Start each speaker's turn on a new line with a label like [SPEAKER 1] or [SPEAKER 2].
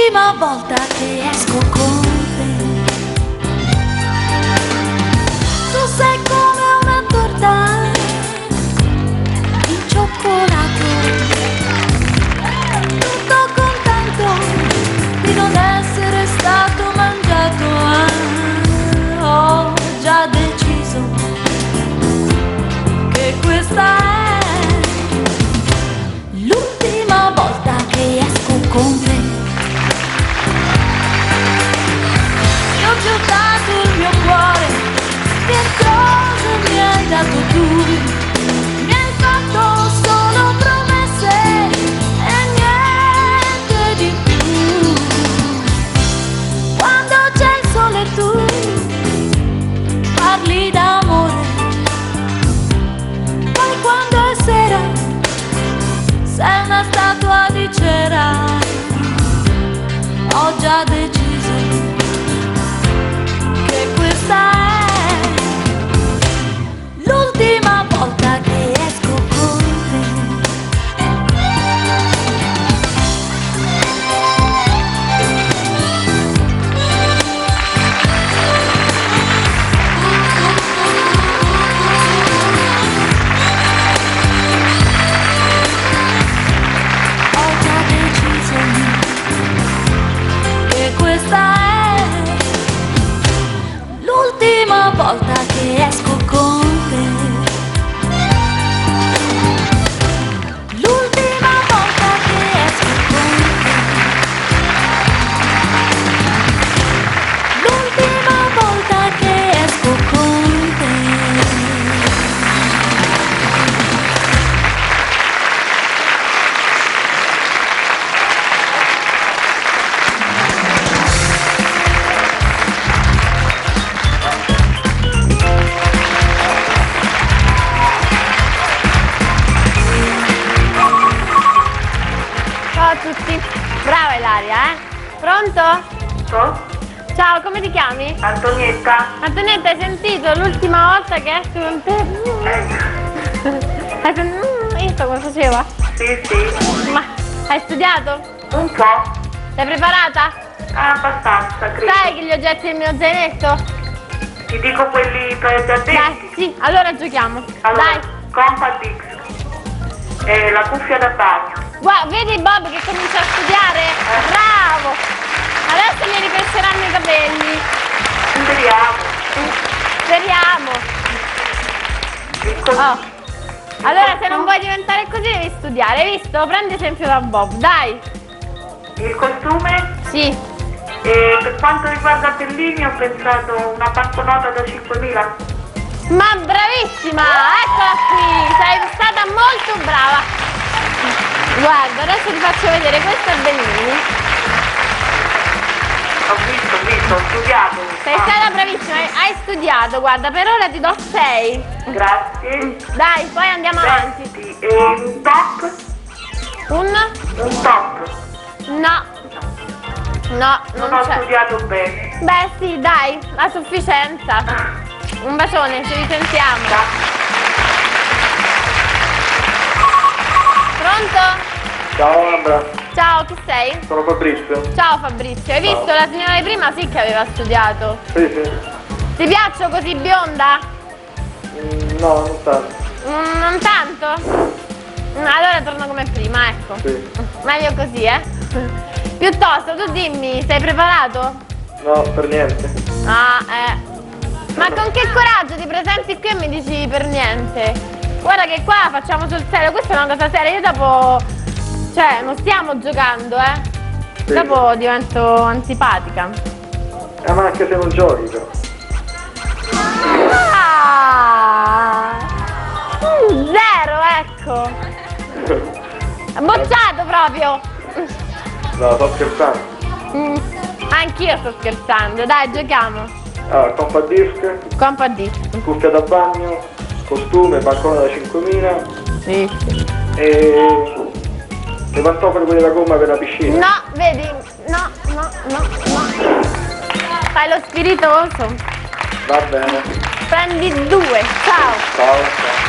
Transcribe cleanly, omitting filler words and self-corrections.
[SPEAKER 1] L'ultima volta che esco con te, tu sei come una torta di cioccolato, tutto contento di non essere stato mangiato. Ho già deciso che questa è l'ultima volta che esco con te. Io ti ho dato il mio cuore, che cosa mi hai dato tu? Mi hai fatto solo promesse e niente di più. Quando c'è il sole tu parli d'amore, poi quando è sera sei una statua di cera. Ho già deciso che questa è l'ultima volta che esco con te. Ho già deciso che questa è l'ultima volta che esco con te. L'ultima volta che esco con te. L'ultima volta che esco con te.
[SPEAKER 2] Ciao a tutti, brava Ilaria, eh? Pronto? Ciao, come ti chiami?
[SPEAKER 3] Antonietta.
[SPEAKER 2] Antonietta, hai sentito l'ultima volta che esco con te? Hai visto come faceva?
[SPEAKER 3] Sì.
[SPEAKER 2] Ma hai studiato?
[SPEAKER 3] Un po'.
[SPEAKER 2] Sei preparata?
[SPEAKER 3] Abbastanza, credo.
[SPEAKER 2] Sai che gli oggetti del mio zainetto?
[SPEAKER 3] Ti dico quelli che hai già
[SPEAKER 2] Dai,
[SPEAKER 3] detti.
[SPEAKER 2] sì, allora giochiamo.
[SPEAKER 3] Allora,
[SPEAKER 2] Dai.
[SPEAKER 3] Compact X. E la cuffia da bagno.
[SPEAKER 2] Guarda, vedi Bob che comincia a studiare? Bravo! Adesso gli ricresceranno i capelli.
[SPEAKER 3] Speriamo.
[SPEAKER 2] Speriamo.
[SPEAKER 3] Il cos-
[SPEAKER 2] Oh. Allora, se non vuoi diventare così devi studiare, hai visto? Prendi esempio da Bob, dai.
[SPEAKER 3] Il costume.
[SPEAKER 2] Sì.
[SPEAKER 3] E per quanto riguarda Bellini ho pensato una banconota da 5.000.
[SPEAKER 2] Ma bravissima! Eccola qui! Sei stata molto brava! Guarda, adesso ti faccio vedere, questo è Bellini.
[SPEAKER 3] Ho visto, ho studiato.
[SPEAKER 2] Sei stata bravissima, hai studiato, guarda, per ora ti do 6.
[SPEAKER 3] Grazie.
[SPEAKER 2] Dai, poi andiamo avanti.
[SPEAKER 3] Senti, e un top?
[SPEAKER 2] Un?
[SPEAKER 3] Un top.
[SPEAKER 2] No. No,
[SPEAKER 3] Non
[SPEAKER 2] non
[SPEAKER 3] ho
[SPEAKER 2] c'è.
[SPEAKER 3] studiato bene.
[SPEAKER 2] Beh sì, dai, a sufficienza. Un bacione, ci risentiamo. Pronto?
[SPEAKER 4] Ciao Ambra,
[SPEAKER 2] Ciao, chi sei?
[SPEAKER 4] sono Fabrizio.
[SPEAKER 2] Ciao Fabrizio, hai visto la signora di prima? Sì che aveva studiato.
[SPEAKER 4] Sì.
[SPEAKER 2] Ti piaccio così bionda?
[SPEAKER 4] No, non tanto.
[SPEAKER 2] Non tanto? Allora torno come prima, ecco.
[SPEAKER 4] Sì.
[SPEAKER 2] Meglio così, eh? Piuttosto, tu dimmi, sei preparato?
[SPEAKER 4] No, per niente.
[SPEAKER 2] Ah, Ma con che coraggio ti presenti qui e mi dici per niente? Guarda che qua facciamo sul serio, questa è una cosa seria, io dopo... Cioè, non stiamo giocando, eh?
[SPEAKER 4] Sì.
[SPEAKER 2] Dopo divento antipatica.
[SPEAKER 4] Ma anche se non giochi però.
[SPEAKER 2] Ah! Zero, ecco! Bocciato proprio!
[SPEAKER 4] No, sto scherzando.
[SPEAKER 2] Anch'io sto scherzando, dai, giochiamo!
[SPEAKER 4] Allora, compact disc,
[SPEAKER 2] Compact disc.
[SPEAKER 4] cuffia da bagno, costume, bancone da 5.000
[SPEAKER 2] Sì.
[SPEAKER 4] e le pantofole quelle da gomma per la piscina.
[SPEAKER 2] No, vedi? No. Fai lo spiritoso.
[SPEAKER 4] Va bene.
[SPEAKER 2] Prendi 2, ciao!
[SPEAKER 4] Ciao.